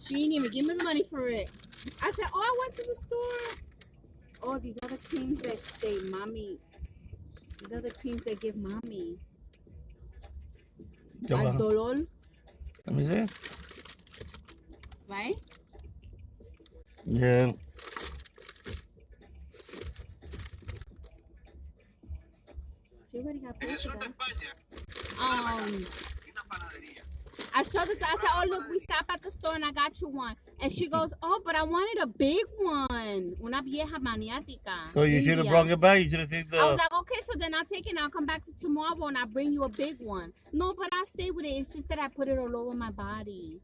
She didn't even give me the money for it. I said, oh, I went to the store. Oh, these are the creams that mommy. These are the creams they give mommy. Al dolor. Let me see. Right? Yeah. She already got paid for that. I showed it to her. I said, oh, look, we stopped at the store and I got you one. And she goes, oh, but I wanted a big one. Una vieja maniática. So you should have brought it back. You should have taken the... I was like, okay, so then I'll take it and I'll come back tomorrow and I'll bring you a big one. No, but I'll stay with it. It's just that I put it all over my body.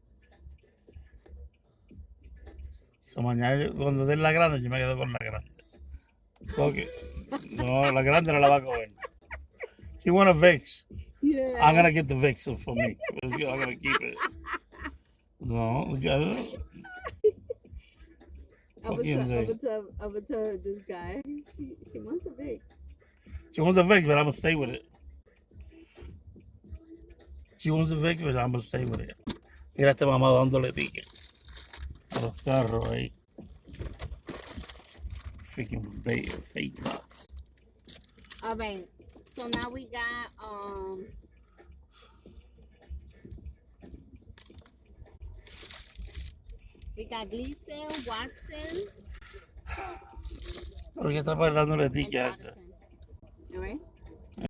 So mañana, cuando den la grande, yo me quedo con la grande. Okay. No, la grande no la va a coger. She want a Vicks. Yeah. I'm going to get the Vicks for me. I'm going to keep it. No, I'm gonna tell this guy. She wants a Vicks. She wants a Vicks, but I'm going to stay with it. She wants a Vicks, but I'm going to stay with it. Mira este mamá dándole ticket a los carros ahí. Freaking fake nuts. All right. So now we got Gleason, Watson. ¿Por qué está dándole and ticket a esa? Johnson.